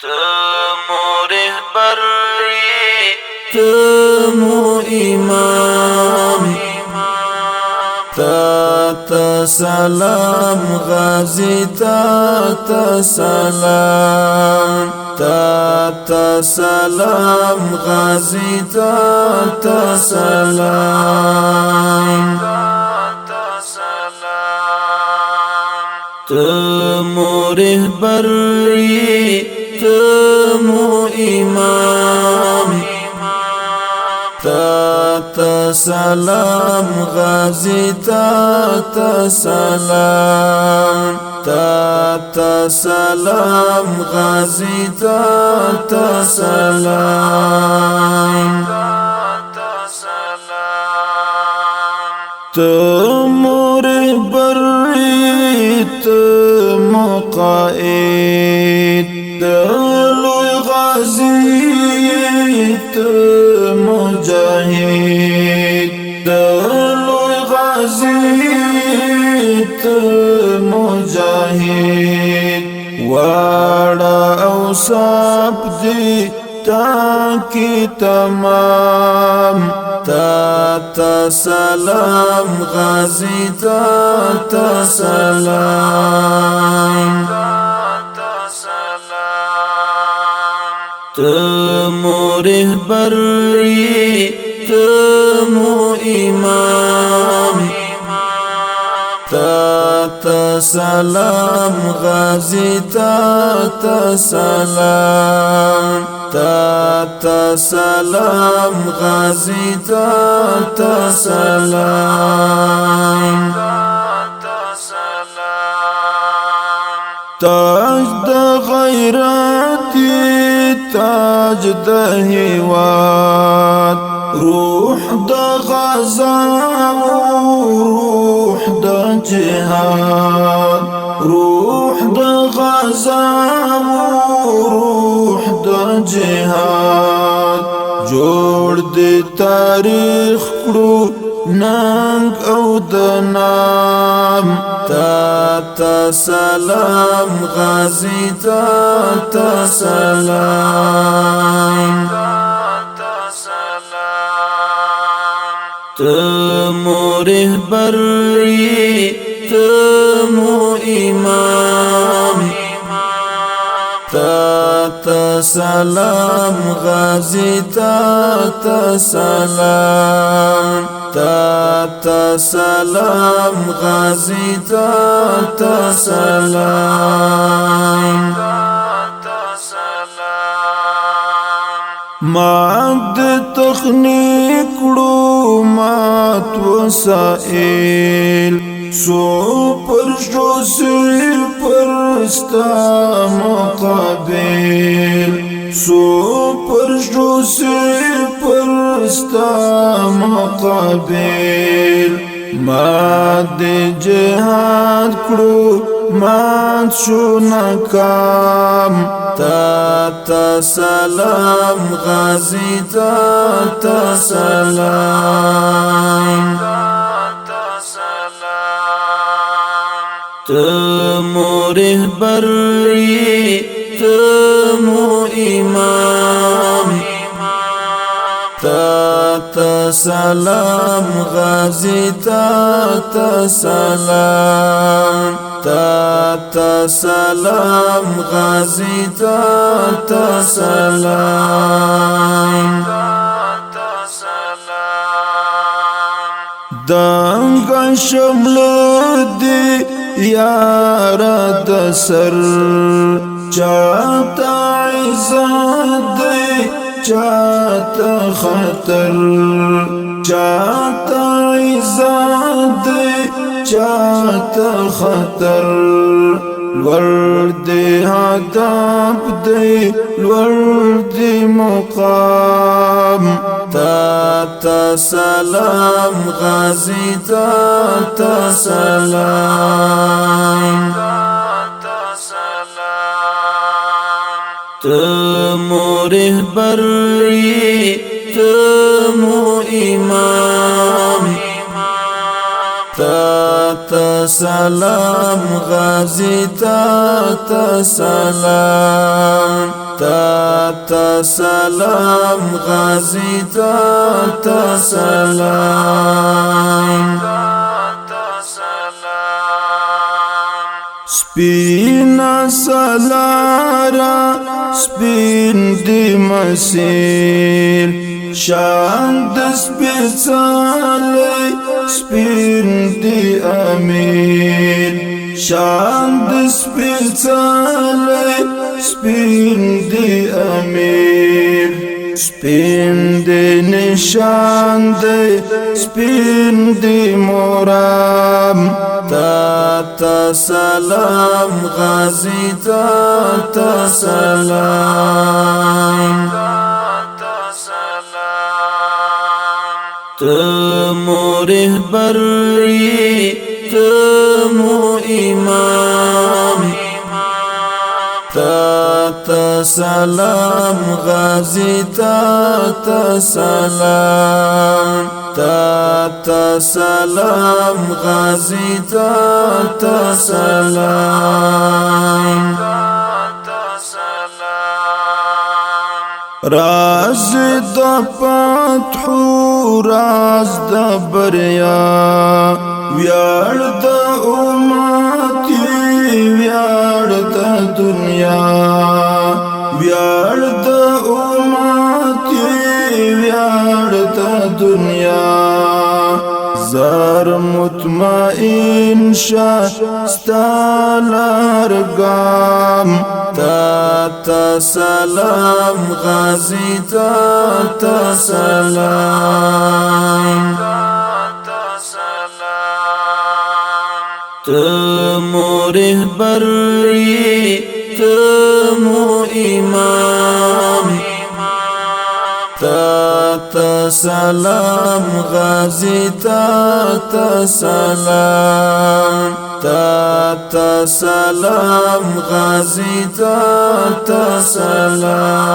تمو رهبر تمو امام تا سلام غازی تا سلام تا سلام غازی تا سلام تمو رهبر تمو امام تا سلام غازی تا سلام تا سلام غازی تا سلام تمو رهبر تمو قائد لوی غازی تمو مجاهد لوی غازی تمو مجاهد وړه اوصاف دي تاکي تمام تا سلام غازی تا سلام تمو رهبر تمو امام تا سلام غازی تا سلام تا سلام غازی تا سلام تاج د غیرت تاج د هیواد روح د غزا روح د جهاد روح د غزا روح د جهاد جوړ د تاریخ کړو ننګ او د نام تا سلام غازی تا سلام تمو رهبر تمو امام تا سلام غازی تا سلام تا سلام غازی تا سلام مات تخنیک کړو مات وسائل سو پر شو سر پر ستا مقابل سو پر شو سر پر ستا مقابل مات دی جهاد کړو مات شو ناکام تا سلام غازی تا سلام تمو رهبر تمو امام تا سلام غازی تا سلام تا سلام غازی تا سلام دنګ شمل دی یار د سر چاته عزت دی چاته خطر چاته عزت دی چاته خطر لور دی هدف دی لور دی مقام تا سلام غازی تا سلام تمو رهبر تمو امام تا سلام غازی تا سلام تا سلام غازی تا سلام سپینا سلارا سپین دی مسیر شان دس پیچالی سپین دی امیر شان دس پیچالی سپین دی امیر سپین دی نشان دی سپین دی مرام تا سلام غازی تا سلام تمو رهبری تمو امام تا سلام غازی تا سلام تا سلام غازی تا سلام راز د فتح راز د بریا ویاړ د امت ویاړ د دنیا ویاړ د امت ویاړ د دنیا زار مطمئن ستالارگام تا سلام غازی تا سلام تمو رهبری تمو امام تا سلام غازی تا سلام تا سلام غازی تا سلام